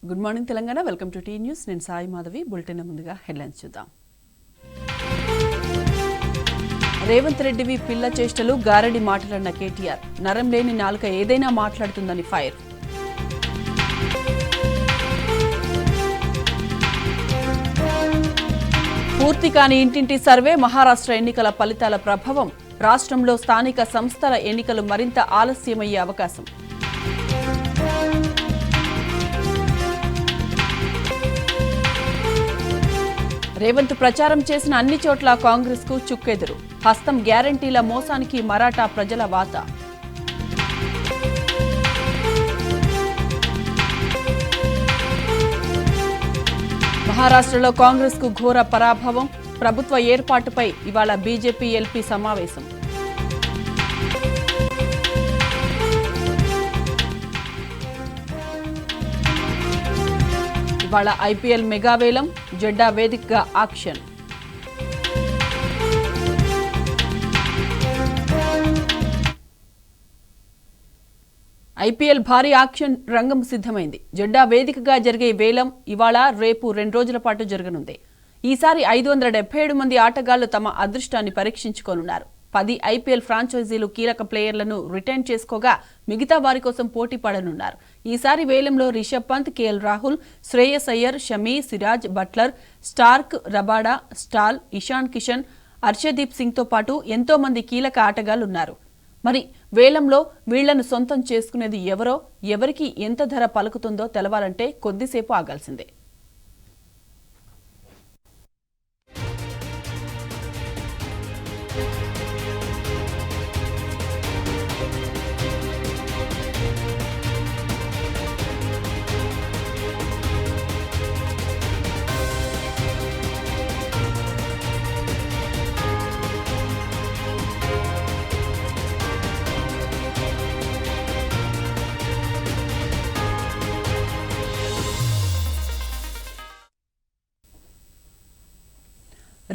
Good morning Telangana. Welcome to T news. నేను Sai Madhavi. Bulletin ముందుగా headlines చూద్దాం. రేవంత్ రెడ్డివి పిల్ల చేష్టలు, గారడి మాటలన్న కేటీఆర్. నరం లేని నాలుక ఏదైనా మాట్లాడుతుందని ఫైర్. పూర్తి కాని ఇంటింటి సర్వే, మహారాష్ట్ర ఎన్నికల ఫలితాల ప్రభావం. రాష్ట్రంలో స్థానిక సంస్థల ఎన్నికలు మరింత ఆలస్యమయ్యే అవకాశం. రేవంత్ ప్రచారం చేసిన అన్ని చోట్ల కాంగ్రెస్ కు చుక్కెదురు. హస్తం గ్యారంటీల మోసానికి మరాఠా ప్రజల వాత. మహారాష్ట్రలో కాంగ్రెస్ కు ఘోర పరాభవం. ప్రభుత్వ ఏర్పాటుపై ఇవాళ బీజేపీ ఎల్పీ సమావేశం. ఇవాళ ఐపీఎల్ మెగావేలం, జెడ్డా వేదికగా ఆక్షన్. ఐపీఎల్ భారీ ఆక్షన్ రంగం సిద్ధమైంది. జెడ్డా వేదికగా జరిగే వేలం ఇవాళ రేపు 2 రోజుల పాటు జరగనుంది. ఈసారి 577 మంది ఆటగాళ్లు తమ అదృష్టాన్ని పరీక్షించుకోనున్నారు. 10 ఐపీఎల్ ఫ్రాంచైజీలు కీలక ప్లేయర్లను రిటైన్ చేసుకోగా మిగతా వారి కోసం పోటీ పడనున్నారు. ఈసారి వేలంలో Rishabh Pant, KL Rahul, Shreyas Iyer, Shami, Siraj, Buttler, Starc, Rabada, స్టాల్, ఇషాన్ కిషన్, హర్షదీప్ సింగ్తో పాటు ఎంతో మంది కీలక ఆటగాళ్లున్నారు. మరి వేలంలో వీళ్లను సొంతం చేసుకునేది ఎవరో, ఎవరికి ఎంత ధర పలుకుతుందో తెలవాలంటే కొద్దిసేపు ఆగాల్సిందే.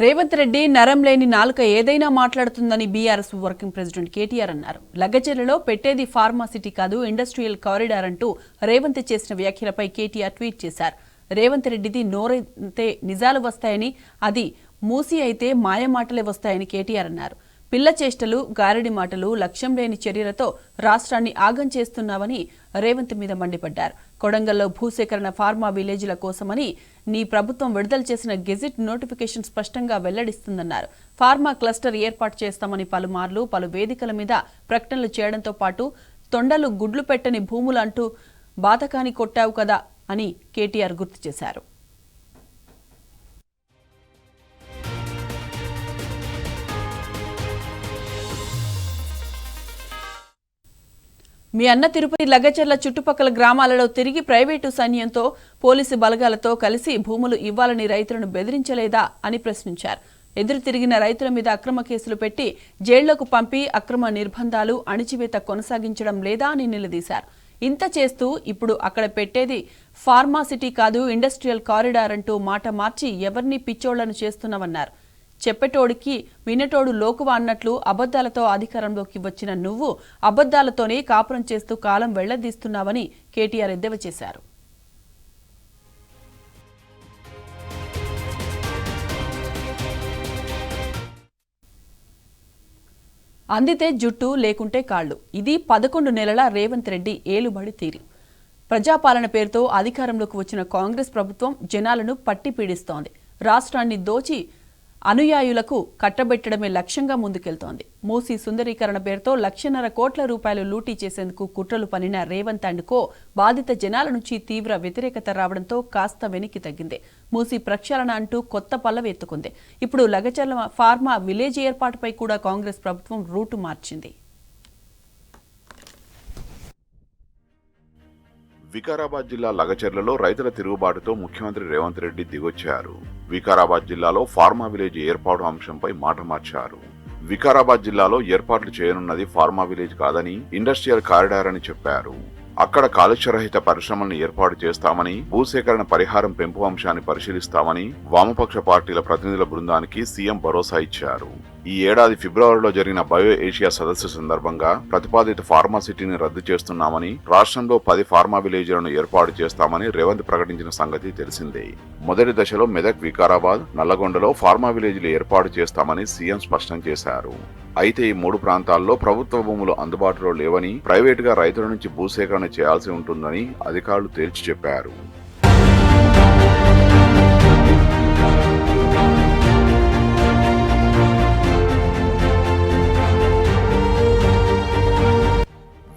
రేవంత్ రెడ్డి నరం లేని నాలుక ఏదైనా మాట్లాడుతుందని బీఆర్ఎస్ వర్కింగ్ ప్రెసిడెంట్ కేటీఆర్ అన్నారు. లగచెర్లలో పెట్టేది ఫార్మాసిటీ కాదు, ఇండస్ట్రియల్ కారిడార్ అంటూ రేవంత్ చేసిన వ్యాఖ్యలపై కేటీఆర్ ట్వీట్ చేశారు. రేవంత్ రెడ్డిది నోరైతే నిజాలు వస్తాయని, అది మూసి అయితే మాయమాటలే వస్తాయని కేటీఆర్ అన్నారు. పిల్ల చేష్టలు, గారడి మాటలు, లక్ష్యం లేని చర్యలతో రాష్ట్రాన్ని ఆగం చేస్తున్నావని రేవంత్ మీద మండిపడ్డారు. కొడంగల్లో భూసేకరణ ఫార్మా విలేజ్ల కోసమని నీ ప్రభుత్వం విడుదల చేసిన గెజిట్ నోటిఫికేషన్ స్పష్టంగా వెల్లడిస్తుందన్నారు. ఫార్మా క్లస్టర్ ఏర్పాటు చేస్తామని పలుమార్లు పలు వేదికల మీద ప్రకటనలు చేయడంతో పాటు తొండలు గుడ్లు పెట్టని భూములు అంటూ బాతకాని కొట్టావు కదా అని కేటీఆర్ గుర్తు చేశారు. మీ అన్న తిరుపతి లగచెర్ల చుట్టుపక్కల గ్రామాలలో తిరిగి ప్రైవేటు సైన్యంతో, పోలీసు బలగాలతో కలిసి భూములు ఇవ్వాలని రైతులను బెదిరించలేదా అని ప్రశ్నించారు. ఎదురు తిరిగిన రైతుల మీద అక్రమ కేసులు పెట్టి జైళ్లకు పంపి అక్రమ నిర్బంధాలు, అణిచివేత కొనసాగించడం లేదా అని నిలదీశారు. ఇంత చేస్తూ ఇప్పుడు అక్కడ పెట్టేది ఫార్మాసిటీ కాదు, ఇండస్ట్రియల్ కారిడార్ అంటూ మాట మార్చి ఎవరిని పిచ్చోళ్లను చేస్తున్నావన్నారు. చెప్పేటోడికి వినటోడు లోకువా అన్నట్లు అబద్దాలతో అధికారంలోకి వచ్చిన నువ్వు అబద్దాలతోనే కాపురం చేస్తూ కాలం వెళ్లదీస్తున్నావని కేటీఆర్ ఎద్దేవా చేశారు. అందితే జుట్టు, లేకుంటే కాళ్లు. ఇది 11 నెలల రేవంత్ రెడ్డి ఏలుబడి తీరు. ప్రజాపాలన పేరుతో అధికారంలోకి వచ్చిన కాంగ్రెస్ ప్రభుత్వం జనాలను పట్టి పీడిస్తోంది. రాష్ట్రాన్ని దోచి అనుయాయులకు కట్టబెట్టడమే లక్ష్యంగా ముందుకెళ్తోంది. మూసీ సుందరీకరణ పేరుతో 1,50,000 కోట్ల రూపాయలు లూటీ చేసేందుకు కుట్రలు పనిన రేవంత్ అండ్ కో బాధిత జనాల నుంచి తీవ్ర వ్యతిరేకత రావడంతో కాస్త వెనక్కి తగ్గింది. మూసీ ప్రక్షాళన అంటూ కొత్త పల్లవి ఎత్తుకుంది. ఇప్పుడు లగచెర్ల ఫార్మా విలేజ్ ఏర్పాటుపై కూడా కాంగ్రెస్ ప్రభుత్వం రూటు మార్చింది. వికారాబాద్ జిల్లా లగచెర్లలో రైతుల తిరుగుబాటుతో ముఖ్యమంత్రి రేవంత్ రెడ్డి దిగొచ్చారు. వికారాబాద్ జిల్లాలో ఫార్మా విలేజ్ ఏర్పాటు అంశంపై మాట మార్చారు. వికారాబాద్ జిల్లాలో ఏర్పాట్లు చేయనున్నది ఫార్మా విలేజ్ కాదని, ఇండస్ట్రియల్ కారిడార్ అని చెప్పారు. అక్కడ కాలుష్యరహిత పరిశ్రమలను ఏర్పాటు చేస్తామని, భూసేకరణ పరిహారం పెంపు అంశాన్ని పరిశీలిస్తామని వామపక్ష పార్టీల ప్రతినిధుల బృందానికి సీఎం భరోసా ఇచ్చారు. ఈ ఏడాది ఫిబ్రవరిలో జరిగిన బయో ఏషియా సదస్సు సందర్భంగా ప్రతిపాదిత ఫార్మా సిటీని రద్దు చేస్తున్నామని, రాష్ట్రంలో 10 ఫార్మా విలేజ్లను ఏర్పాటు చేస్తామని రేవంత్ ప్రకటించిన సంగతి తెలిసిందే. మొదటి దశలో మెదక్, వికారాబాద్, నల్లగొండలో ఫార్మా విలేజ్లు ఏర్పాటు చేస్తామని సీఎం స్పష్టం చేశారు. అయితే ఈ 3 ప్రాంతాల్లో ప్రభుత్వ భూములు అందుబాటులో లేవని, ప్రైవేటుగా రైతుల నుంచి భూసేకరణ చేయాల్సి ఉంటుందని అధికారులు తేల్చి చెప్పారు.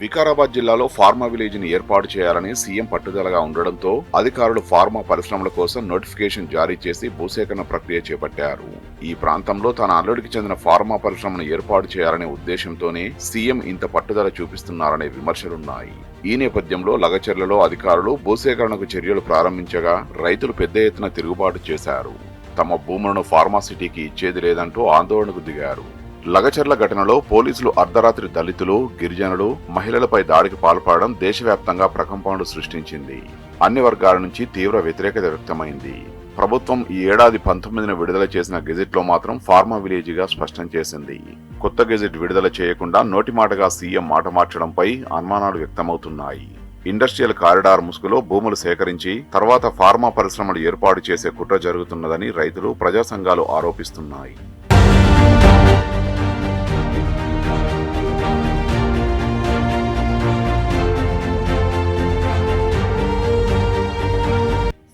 వికారాబాద్ జిల్లాలో ఫార్మా విలేజ్ ని ఏర్పాటు చేయాలని సీఎం పట్టుదలగా ఉండడంతో అధికారులు ఫార్మా పరిశ్రమల కోసం నోటిఫికేషన్ జారీ చేసి భూసేకరణ ప్రక్రియ చేపట్టారు. ఈ ప్రాంతంలో తన అల్లుడికి చెందిన ఫార్మా పరిశ్రమను ఏర్పాటు చేయాలనే ఉద్దేశంతోనే సీఎం ఇంత పట్టుదల చూపిస్తున్నారనే విమర్శలున్నాయి. ఈ నేపథ్యంలో లగచెర్లలో అధికారులు భూసేకరణకు చర్యలు ప్రారంభించగా రైతులు పెద్ద ఎత్తున తిరుగుబాటు చేశారు. తమ భూములను ఫార్మా సిటీకి ఇచ్చేది లేదంటూ ఆందోళనకు దిగారు. లగచెర్ల ఘటనలో పోలీసులు అర్ధరాత్రి దళితులు, గిరిజనులు, మహిళలపై దాడికి పాల్పడడం దేశవ్యాప్తంగా ప్రకంపనలు సృష్టించింది. అన్ని వర్గాల నుంచి తీవ్ర వ్యతిరేకత వ్యక్తమైంది. ప్రభుత్వం ఈ ఏడాది 19న విడుదల చేసిన గెజెట్లో మాత్రం ఫార్మా విలేజ్గా స్పష్టం చేసింది. కొత్త గెజెట్ విడుదల చేయకుండా నోటిమాటగా సీఎం మాట మార్చడంపై అనుమానాలు వ్యక్తమవుతున్నాయి. ఇండస్ట్రియల్ కారిడార్ ముసుగులో భూములు సేకరించి తర్వాత ఫార్మా పరిశ్రమలు ఏర్పాటు చేసే కుట్ర జరుగుతున్నదని రైతులు, ప్రజా సంఘాలు ఆరోపిస్తున్నాయి.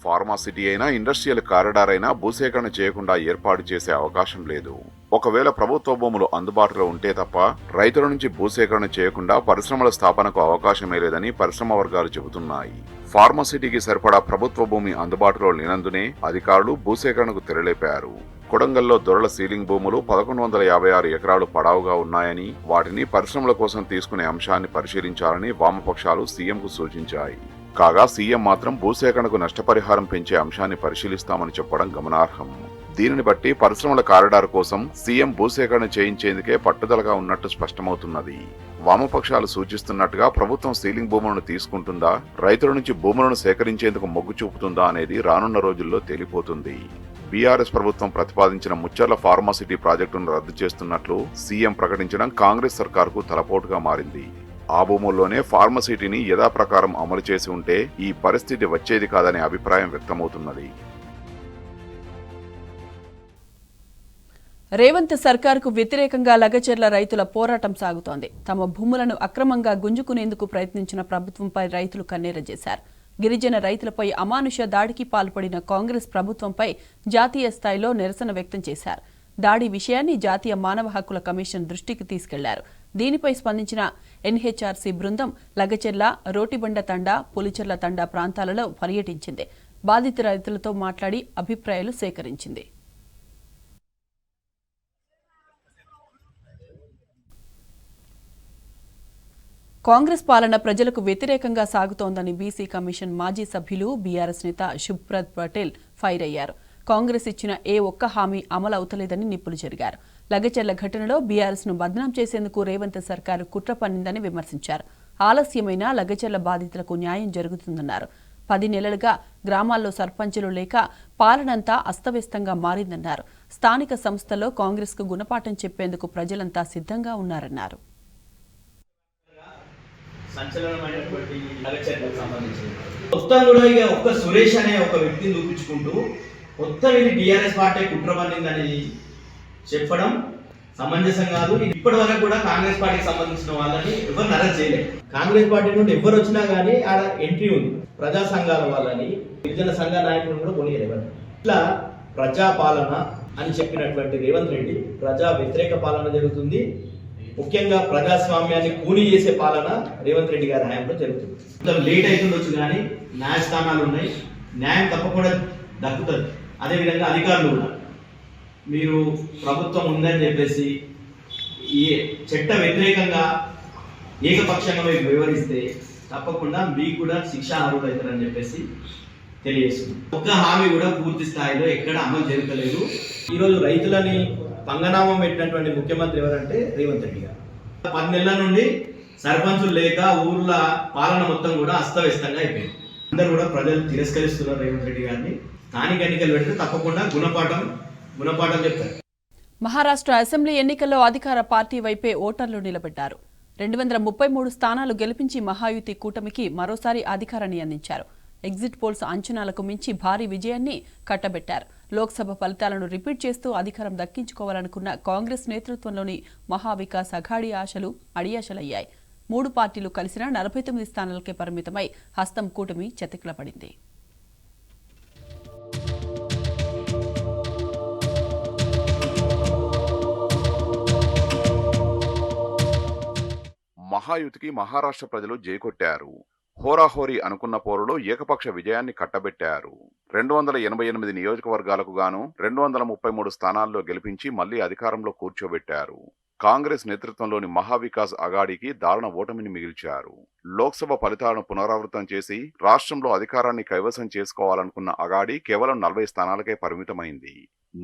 ఫార్మా సిటీ అయినా, ఇండస్ట్రియల్ కారిడార్ అయినా భూసేకరణ చేయకుండా ఏర్పాటు చేసే అవకాశం లేదు. ఒకవేళ ప్రభుత్వ భూములు అందుబాటులో ఉంటే తప్ప రైతుల నుంచి భూసేకరణ చేయకుండా పరిశ్రమల స్థాపనకు అవకాశమే లేదని పరిశ్రమ వర్గాలు చెబుతున్నాయి. ఫార్మా సిటీకి సరిపడా ప్రభుత్వ భూమి అందుబాటులో లేనందునే అధికారులు భూసేకరణకు తెరలేపారు. కొడంగల్లో దొరల సీలింగ్ భూములు 1156 ఎకరాలు పడావుగా ఉన్నాయని, వాటిని పరిశ్రమల కోసం తీసుకునే అంశాన్ని పరిశీలించాలని వామపక్షాలు సీఎంకు సూచించాయి. కాగా సీఎం మాత్రం భూసేకరణకు నష్టపరిహారం పెంచే అంశాన్ని పరిశీలిస్తామని చెప్పడం గమనార్హం. దీనిని బట్టి పరిశ్రమల కారిడార్ కోసం సీఎం భూసేకరణ చేయించేందుకే పట్టుదలగా ఉన్నట్టు స్పష్టమవుతున్నది. వామపక్షాలు సూచిస్తున్నట్టుగా ప్రభుత్వం సీలింగ్ భూములను తీసుకుంటుందా, రైతుల నుంచి భూములను సేకరించేందుకు మొగ్గు చూపుతుందా అనేది రానున్న రోజుల్లో తేలిపోతుంది. బీఆర్ఎస్ ప్రభుత్వం ప్రతిపాదించిన ముచ్చర్ల ఫార్మా సిటీ ప్రాజెక్టును రద్దు చేస్తున్నట్లు సీఎం ప్రకటించడం కాంగ్రెస్ సర్కారుకు తలపోటుగా మారింది. ఆ భూముల్లోనే ఫార్మా సిటీని యథాప్రకారం అమలు చేసి ఉంటే ఈ పరిస్థితి వచ్చేది కాదనే అభిప్రాయం వ్యక్తమవుతున్నది. రేవంత్ సర్కార్కు వ్యతిరేకంగా లగచెర్ల రైతుల పోరాటం సాగుతోంది. తమ భూములను అక్రమంగా గుంజుకునేందుకు ప్రయత్నించిన ప్రభుత్వంపై రైతులు కన్నెర్ర చేశారు. గిరిజన రైతులపై అమానుష దాడికి పాల్పడిన కాంగ్రెస్ ప్రభుత్వంపై జాతీయ స్థాయిలో నిరసన వ్యక్తం చేశారు. దాడి విషయాన్ని జాతీయ మానవ హక్కుల కమిషన్ దృష్టికి తీసుకెళ్లారు. దీనిపై స్పందించిన ఎన్హెచ్ఆర్సీ బృందం లగచెర్ల, రోటిబండ తండా, పులిచెర్ల తండా ప్రాంతాలలో పర్యటించింది. బాధిత రైతులతో మాట్లాడి అభిప్రాయాలు సేకరించింది. కాంగ్రెస్ పాలన ప్రజలకు వ్యతిరేకంగా సాగుతోందని బీసీ కమిషన్ మాజీ సభ్యులు బీఆర్ఎస్ నేత శుభ్రత్ పటేల్ ఫైర్ అయ్యారు. కాంగ్రెస్ ఇచ్చిన ఏ ఒక్క హామీ అమలవుతలేదని నిప్పులు జరిగారు. లగచెర్ల ఘటనలో బీఆర్ఎస్ ను బదనాం చేసేందుకు రేవంత్ సర్కారు కుట్ర పన్నిందని విమర్శించారు. ఆలస్యమైన లగచెర్ల బాధితులకు న్యాయం జరుగుతుందన్నారు. 10 నెలలుగా గ్రామాల్లో సర్పంచులు లేక పాలనంతా అస్తవ్యస్తంగా మారిందన్నారు. స్థానిక సంస్థల్లో కాంగ్రెస్ కు గుణపాఠం చెప్పేందుకు ప్రజలంతా సిద్ధంగా ఉన్నారన్నారు. సంచలనమైనటువంటి లగచెర్లకు సంబంధించింది మొత్తం కూడా ఇక ఒక్క సురేష్ అనే ఒక వ్యక్తిని చూపించుకుంటూ మొత్తం ఇది బీఆర్ఎస్ పార్టీ కుట్ర పన్నిందని చెప్పడం సమంజసం కాదు. ఇప్పటి వరకు కూడా కాంగ్రెస్ పార్టీకి సంబంధించిన వాళ్ళని ఎవరు అరెస్ట్ చేయలేదు. కాంగ్రెస్ పార్టీ నుండి ఎవరు వచ్చినా కానీ ఆడ ఎంట్రీ ఉంది. ప్రజా సంఘాల వాళ్ళని, గిరిజన సంఘ నాయకులను కూడా కొనియలేరు. ఇట్లా ప్రజాపాలన అని చెప్పినటువంటి రేవంత్ రెడ్డి ప్రజా వ్యతిరేక పాలన జరుగుతుంది. ముఖ్యంగా ప్రజాస్వామ్యాన్ని కూని చేసే పాలన రేవంత్ రెడ్డి గారి హయాంలో జరుగుతుంది. కొంచెం లేట్ అవుతుండొచ్చు కానీ న్యాయస్థానాలు ఉన్నాయి, న్యాయం తప్పకుండా దక్కుతుంది. అదేవిధంగా అధికారులు కూడా మీరు ప్రభుత్వం ఉందని చెప్పేసి ఈ చట్ట వ్యతిరేకంగా ఏకపక్షంగా మీరు వివరిస్తే తప్పకుండా మీకు కూడా శిక్ష అర్హులవుతారని చెప్పేసి తెలియజేస్తుంది. ఒక్క హామీ కూడా పూర్తి స్థాయిలో ఎక్కడ అమలు జరగలేదు. ఈరోజు రైతులని పంగనామం పెట్టినటువంటి ముఖ్యమంత్రి ఎవరంటే రేవంత్ రెడ్డి గారు. 10 నెలల నుండి సర్పంచులు లేక ఊర్ల పాలన మొత్తం కూడా అస్తవ్యస్తంగా అయిపోయింది. అందరూ కూడా ప్రజలు తిరస్కరిస్తున్నారు రేవంత్ రెడ్డి గారిని. స్థానిక ఎన్నికలు పెడితే తప్పకుండా గుణపాఠం చెప్తారు. మహారాష్ట్ర అసెంబ్లీ ఎన్నికల్లో అధికార పార్టీ వైపే ఓటర్లు నిలబడ్డారు. 233 స్థానాలు గెలిపించి మహాయుతి కూటమికి మరోసారి అధికారాన్ని అందించారు. ఎగ్జిట్ పోల్స్ అంచనాలకు మించి భారీ విజయాన్ని కట్టబెట్టారు. లోక్సభ ఫలితాలను రిపీట్ చేస్తూ అధికారం దక్కించుకోవాలనుకున్న కాంగ్రెస్ నేతృత్వంలోని మహావికాస్ అఘాడీ ఆశలు అడియాశలయ్యాయి. 3 పార్టీలు కలిసిన 49 స్థానాలకే పరిమితమై హస్తం కూటమి చతికిలపడింది. మహాయుతికి మహారాష్ట్ర ప్రజలు జైకొట్టారు. హోరాహోరీ అనుకున్న పోరులో ఏకపక్ష విజయాన్ని కట్టబెట్టారు. 288 నియోజకవర్గాలకు గాను 233 స్థానాల్లో గెలిపించి మళ్లీ అధికారంలో కూర్చోబెట్టారు. కాంగ్రెస్ నేతృత్వంలోని మహావికాస్ అఘాడీకి దారుణ ఓటమిని మిగిల్చారు. లోక్సభ ఫలితాలను పునరావృతం చేసి రాష్ట్రంలో అధికారాన్ని కైవసం చేసుకోవాలనుకున్న అఘాడీ కేవలం 40 స్థానాలకే పరిమితమైంది.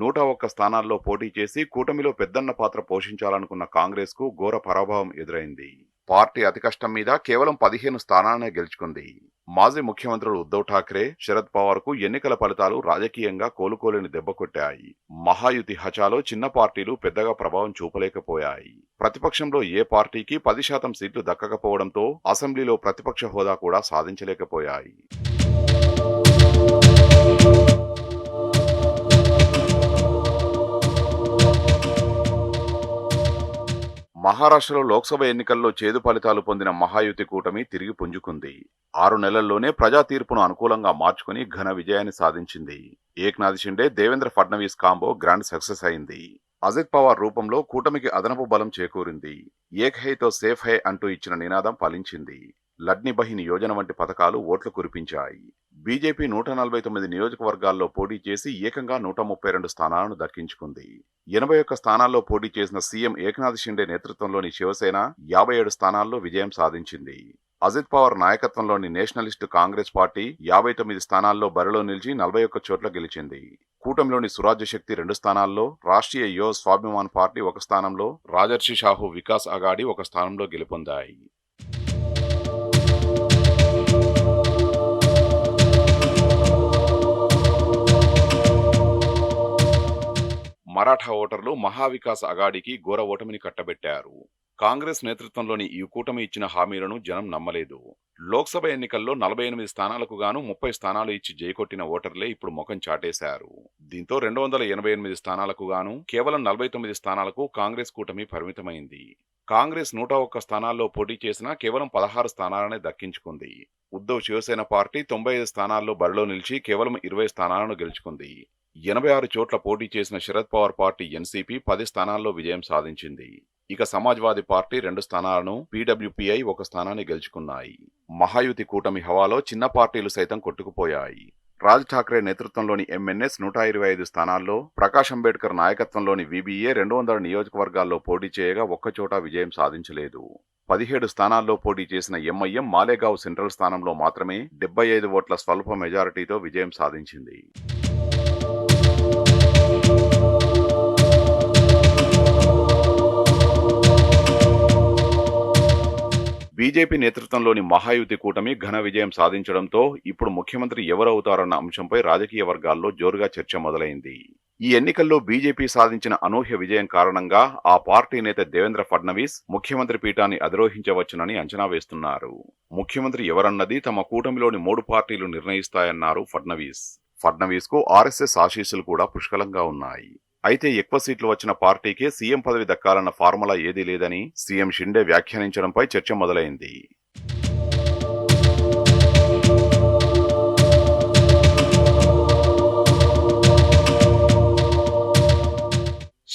101 స్థానాల్లో పోటీ చేసి కూటమిలో పెద్దన్న పాత్ర పోషించాలనుకున్న కాంగ్రెస్ కు ఘోర పరాభవం ఎదురైంది. పార్టీ అతి కష్టం మీద కేవలం 15 స్థానాలనే గెలుచుకుంది. మాజీ ముఖ్యమంత్రులు ఉద్దవ్ ఠాక్రే, శరద్ పవార్ కు ఎన్నికల ఫలితాలు రాజకీయంగా కోలుకోలేని దెబ్బ కొట్టాయి. మహాయుతి హచాలో చిన్న పార్టీలు పెద్దగా ప్రభావం చూపలేకపోయాయి. ప్రతిపక్షంలో ఏ పార్టీకి 10% సీట్లు దక్కకపోవడంతో అసెంబ్లీలో ప్రతిపక్ష హోదా కూడా సాధించలేకపోయాయి. మహారాష్ట్రలో లోక్సభ ఎన్నికల్లో చేదు ఫలితాలు పొందిన మహాయుతి కూటమి తిరిగి పుంజుకుంది. 6 నెలల్లోనే ప్రజా తీర్పును అనుకూలంగా మార్చుకుని ఘన విజయాన్ని సాధించింది. Eknath Shinde, Devendra Fadnavis combo grand success అయింది. అజిత్ పవార్ రూపంలో కూటమికి అదనపు బలం చేకూరింది. ఏక్ హైతో సేఫ్ హై అంటూ ఇచ్చిన నినాదం ఫలించింది. లడ్ని బహిన్ యోజన వంటి పథకాలు ఓట్లు కురిపించాయి. బీజేపీ 149 నియోజకవర్గాల్లో పోటీ చేసి ఏకంగా 132 స్థానాలను దక్కించుకుంది. 81 స్థానాల్లో పోటీ చేసిన సీఎం ఏక్నాథ్ షిండే నేతృత్వంలోని శివసేన 57 స్థానాల్లో విజయం సాధించింది. అజిత్ పవార్ నాయకత్వంలోని నేషనలిస్టు కాంగ్రెస్ పార్టీ 59 స్థానాల్లో బరిలో నిలిచి 41 చోట్ల గెలిచింది. కూటమిలోని సురాజ్య శక్తి 2 స్థానాల్లో, రాష్ట్రీయ యువ స్వాభిమాన్ పార్టీ 1 స్థానంలో, రాజర్షి షాహు వికాస్ అఘాడీ 1 స్థానంలో గెలుపొందాయి. మరాఠా ఓటర్లు మహావికాస్ అఘాడీకి ఘోర ఓటమిని కట్టబెట్టారు. కాంగ్రెస్ నేతృత్వంలోని ఈ కూటమి ఇచ్చిన హామీలను జనం నమ్మలేదు. లోక్సభ ఎన్నికల్లో 48 స్థానాలకు గాను 30 స్థానాలు ఇచ్చి జైకొట్టిన ఓటర్లే ఇప్పుడు ముఖం చాటేశారు. దీంతో 288 స్థానాలకు గాను కేవలం 49 స్థానాలకు కాంగ్రెస్ కూటమి పరిమితమైంది. కాంగ్రెస్ 101 స్థానాల్లో పోటీ చేసినా కేవలం 16 స్థానాలనే దక్కించుకుంది. ఉద్దవ్ శివసేన పార్టీ 95 స్థానాల్లో బరిలో నిలిచి కేవలం 20 స్థానాలను గెలుచుకుంది. 86 చోట్ల పోటీ చేసిన శరద్ పవార్ పార్టీ ఎన్సీపీ 10 స్థానాల్లో విజయం సాధించింది. ఇక సమాజ్వాదీ పార్టీ 2 స్థానాలను, పీడబ్ల్యూపీఐ 1 స్థానాన్ని గెలుచుకున్నాయి. మహాయుతి కూటమి హవాలో చిన్న పార్టీలు సైతం కొట్టుకుపోయాయి. రాజ్ ఠాక్రే నేతృత్వంలోని ఎంఎన్ఎస్ 125 స్థానాల్లో, ప్రకాష్ అంబేడ్కర్ నాయకత్వంలోని వీబీఏ 200 నియోజకవర్గాల్లో పోటీ చేయగా ఒక్కచోట విజయం సాధించలేదు. 17 స్థానాల్లో పోటీ చేసిన ఎంఐఎం మాలేగావ్ సెంట్రల్ స్థానంలో మాత్రమే 75 ఓట్ల స్వల్ప మెజారిటీతో విజయం సాధించింది. బీజేపీ నేతృత్వంలోని మహాయుతి కూటమి ఘన విజయం సాధించడంతో ఇప్పుడు ముఖ్యమంత్రి ఎవరవుతారన్న అంశంపై రాజకీయ వర్గాల్లో జోరుగా చర్చ మొదలైంది. ఈ ఎన్నికల్లో బీజేపీ సాధించిన అనూహ్య విజయం కారణంగా ఆ పార్టీ నేత దేవేంద్ర ఫడ్నవీస్ ముఖ్యమంత్రి పీఠాన్ని అధిరోహించవచ్చునని అంచనా వేస్తున్నారు. ముఖ్యమంత్రి ఎవరన్నది తమ కూటమిలోని 3 పార్టీలు నిర్ణయిస్తాయన్నారు ఫడ్నవీస్. ఫడ్నవీస్ కు ఆర్ఎస్ఎస్ ఆశీస్సులు కూడా పుష్కలంగా ఉన్నాయి. అయితే ఎక్కువ సీట్లు వచ్చిన పార్టీకే సీఎం పదవి దక్కాలన్న ఫార్ములా ఏదీ లేదని సీఎం షిండే వ్యాఖ్యానించడంపై చర్చ మొదలైంది.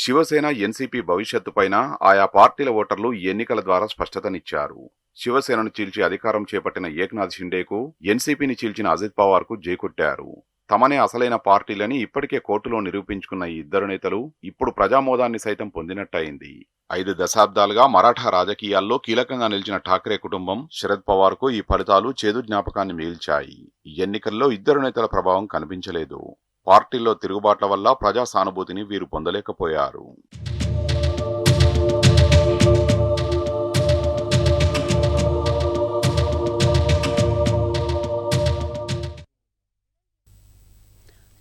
శివసేన, ఎన్సీపీ భవిష్యత్తుపైన ఆయా పార్టీల ఓటర్లు ఈ ఎన్నికల ద్వారా స్పష్టతనిచ్చారు. శివసేనను చీల్చి అధికారం చేపట్టిన ఏక్నాథ్ షిండేకు, ఎన్సీపీని చీల్చిన అజిత్ పవార్ కు జైకొట్టారు. తమనే అసలైన పార్టీలని ఇప్పటికే కోర్టులో నిరూపించుకున్న ఈ ఇద్దరు నేతలు ఇప్పుడు ప్రజామోదాన్ని సైతం పొందినట్టయింది. 5 దశాబ్దాలుగా మరాఠా రాజకీయాల్లో కీలకంగా నిలిచిన ఠాక్రే కుటుంబం, శరద్ పవార్ కు ఈ ఫలితాలు చేదు జ్ఞాపకాన్ని మిగిల్చాయి. ఈ ఎన్నికల్లో ఇద్దరు నేతల ప్రభావం కనిపించలేదు. పార్టీల్లో తిరుగుబాట్ల వల్ల ప్రజా సానుభూతిని వీరు పొందలేకపోయారు.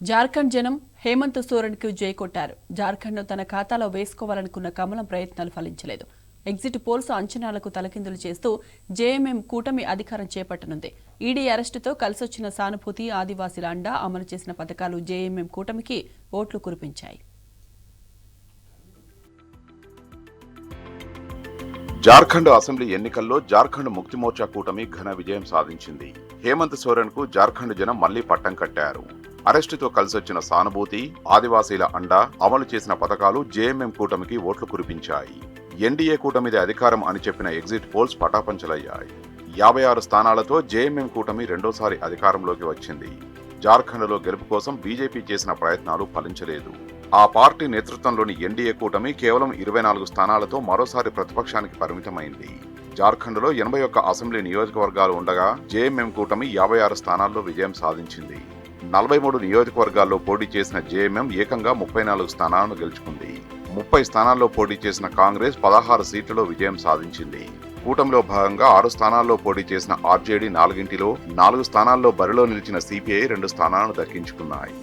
జార్ఖండ్ జనం హేమంత్ సోరెన్కు జై కొట్టారు. జార్ఖండ్ను తన ఖాతాలో వేసుకోవాలనుకున్న కమలం ప్రయత్నాలు ఫలించలేదు. ఎగ్జిట్ పోల్స్ అంచనాలకు తలకిందులు చేస్తూ జేఎంఎం కూటమి అధికారం చేపట్టనుంది. ఈడీ అరెస్టుతో కలిసొచ్చిన సానుభూతి, ఆదివాసీల అండా, అమలు చేసిన పథకాలు జేఎంఎం కూటమికి ఓట్లు కురిపించాయి. జార్ఖండ్ అసెంబ్లీ ఎన్నికల్లో జార్ఖండ్ ముక్తి మోర్చా కూటమి ఘన విజయం సాధించింది. హేమంత్ సోరెన్ కు జార్ఖండ్ జనం మళ్లీ పట్టం కట్టారు. అరెస్టుతో కలిసొచ్చిన సానుభూతి, ఆదివాసీల అండా, అమలు చేసిన పథకాలు జేఎంఎం కూటమికి ఓట్లు కురిపించాయి. ఎన్డీఏ కూటమిది అధికారం అని చెప్పిన ఎగ్జిట్ పోల్స్ పటాపంచలయ్యాయి. 56 స్థానాలతో జేఎంఎం కూటమి రెండోసారి అధికారంలోకి వచ్చింది. జార్ఖండ్లో గెలుపు కోసం బీజేపీ చేసిన ప్రయత్నాలు ఫలించలేదు. ఆ పార్టీ నేతృత్వంలోని ఎన్డీఏ కూటమి కేవలం 24 స్థానాలతో మరోసారి ప్రతిపక్షానికి పరిమితమైంది. జార్ఖండ్లో 81 అసెంబ్లీ నియోజకవర్గాలు ఉండగా జేఎంఎం కూటమి 56 స్థానాల్లో విజయం సాధించింది. 43 నియోజకవర్గాల్లో పోటీ చేసిన జేఎంఎం ఏకంగా 34 స్థానాలను గెలుచుకుంది. 30 స్థానాల్లో పోటీ చేసిన కాంగ్రెస్ 16 సీట్లలో విజయం సాధించింది. కూటమిలో భాగంగా 6 స్థానాల్లో పోటీ చేసిన ఆర్జేడీ 4 4 స్థానాల్లో బరిలో నిలిచిన సిపిఐ 2 స్థానాలను దక్కించుకున్నాయి.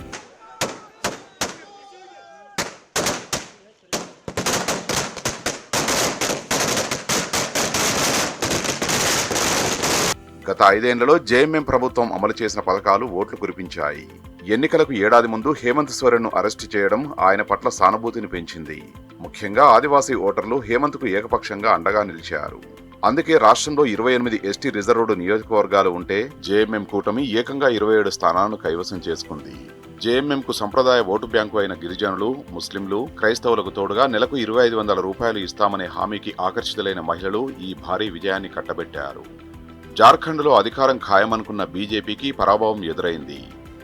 గత 5 ఏళ్లలో జేఎంఎం ప్రభుత్వం అమలు చేసిన పథకాలు ఓట్లు కురిపించాయి. ఎన్నికలకు ఏడాది ముందు హేమంత్ సోరెన్ను అరెస్టు చేయడం ఆయన పట్ల సానుభూతిని పెంచింది. ముఖ్యంగా ఆదివాసీ ఓటర్లు హేమంత్కు ఏకపక్షంగా అండగా నిలిచారు. అందుకే రాష్ట్రంలో 28 ఎస్టీ రిజర్వ్డ్ నియోజకవర్గాలు ఉంటే జేఎంఎం కూటమి ఏకంగా 27 స్థానాలను కైవసం చేసుకుంది. జేఎంఎంకు సంప్రదాయ ఓటు బ్యాంకు అయిన గిరిజనులు, ముస్లింలు, క్రైస్తవులకు తోడుగా నెలకు 2500 రూపాయలు ఇస్తామనే హామీకి ఆకర్షితులైన మహిళలు ఈ భారీ విజయాన్ని కట్టబెట్టారు. జార్ఖండ్లో అధికారం ఖాయమనుకున్న బీజేపీకి పరాభవం ఎదురైంది.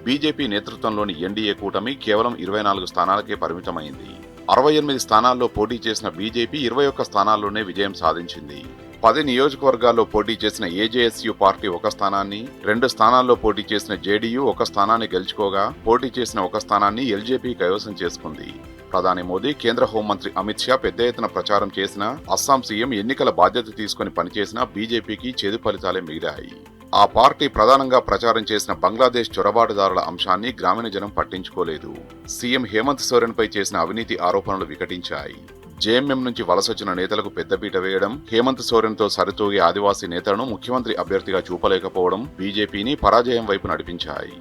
బీజేపీ నేతృత్వంలోని ఎన్డీఏ కూటమి కేవలం 24 స్థానాలకే పరిమితమైంది. 68 స్థానాల్లో పోటీ చేసిన బీజేపీ 21 స్థానాల్లోనే విజయం సాధించింది. 10 నియోజకవర్గాల్లో పోటీ చేసిన ఏజేఎస్యూ పార్టీ 1 స్థానాన్ని, 2 స్థానాల్లో పోటీ చేసిన జేడీయూ 1 స్థానాన్ని గెలుచుకోగా పోటీ చేసిన 1 స్థానాన్ని ఎల్జేపీ కైవసం చేసుకుంది. ప్రధాని మోదీ, కేంద్ర హోంమంత్రి అమిత్ షా పెద్ద ఎత్తున ప్రచారం చేసిన, అస్సాం సీఎం ఎన్నికల బాధ్యత తీసుకుని పనిచేసిన బీజేపీకి చేదు ఫలితాలే మిగిలాయి. ఆ పార్టీ ప్రధానంగా ప్రచారం చేసిన బంగ్లాదేశ్ చొరబాటుదారుల అంశాన్ని గ్రామీణ జనం పట్టించుకోలేదు. సీఎం హేమంత్ సోరెన్ పై చేసిన అవినీతి ఆరోపణలు వికటించాయి. జేఎంఎం నుంచి వలసొచ్చిన నేతలకు పెద్దపీట వేయడం, హేమంత్ సోరెన్తో సరితూగే ఆదివాసీ నేతలను ముఖ్యమంత్రి అభ్యర్థిగా చూపలేకపోవడం బీజేపీని పరాజయం వైపు నడిపించాయి.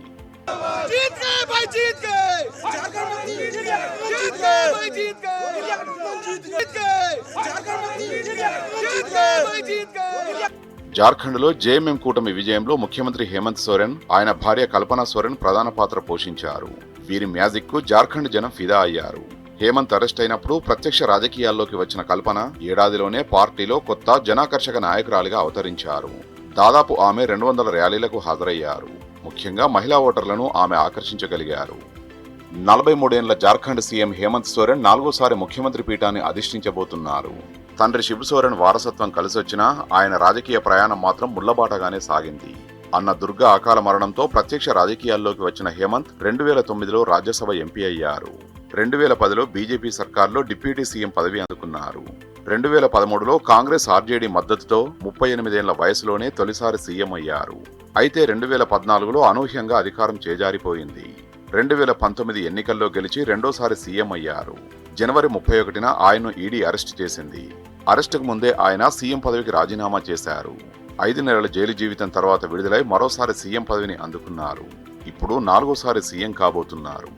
జార్ఖండ్లో జేఎంఎం కూటమి విజయంలో ముఖ్యమంత్రి హేమంత్ సోరెన్, ఆయన భార్య కల్పనా సోరెన్ ప్రధాన పాత్ర పోషించారు. వీరి మ్యాజిక్ కు జార్ఖండ్ జనం ఫిదా అయ్యారు. హేమంత్ అరెస్ట్ అయినప్పుడు ప్రత్యక్ష రాజకీయాల్లోకి వచ్చిన కల్పన ఏడాదిలోనే పార్టీలో కొత్త జనాకర్షక నాయకురాలిగా అవతరించారు. దాదాపు ఆమె 200 ర్యాలీలకు హాజరయ్యారు. ముఖ్యంగా మహిళా ఓటర్లను ఆమె ఆకర్షించగలిగారు. 43 ఏళ్ల జార్ఖండ్ సీఎం హేమంత్ సోరెన్ 4వసారి ముఖ్యమంత్రి పీఠాన్ని అధిష్ఠించబోతున్నారు. తండ్రి శిబు సోరెన్ వారసత్వం కలిసొచ్చినా ఆయన రాజకీయ ప్రయాణం మాత్రం ముళ్లబాటగానే సాగింది. అన్న దుర్గా అకాల మరణంతో ప్రత్యక్ష రాజకీయాల్లోకి వచ్చిన హేమంత్ 2009లో రాజ్యసభ ఎంపీ అయ్యారు. 2010లో బీజేపీ సర్కార్లో డిప్యూటీ సీఎం పదవి అందుకున్నారు. 2013లో కాంగ్రెస్ ఆర్జేడీ మద్దతుతో 38 ఏళ్ల వయసులోనే తొలిసారి సీఎం అయ్యారు. అయితే 2014లో అనూహ్యంగా అధికారం చేజారిపోయింది. 2019 ఎన్నికల్లో గెలిచి రెండోసారి సీఎం అయ్యారు. జనవరి 31న ఆయన్ను ఈడీ అరెస్టు చేసింది. అరెస్టుకు ముందే ఆయన సీఎం పదవికి రాజీనామా చేశారు. 5 నెలల జైలు జీవితం తర్వాత విడుదలై మరోసారి సీఎం పదవిని అందుకున్నారు. ఇప్పుడు 4వసారి సీఎం కాబోతున్నారు.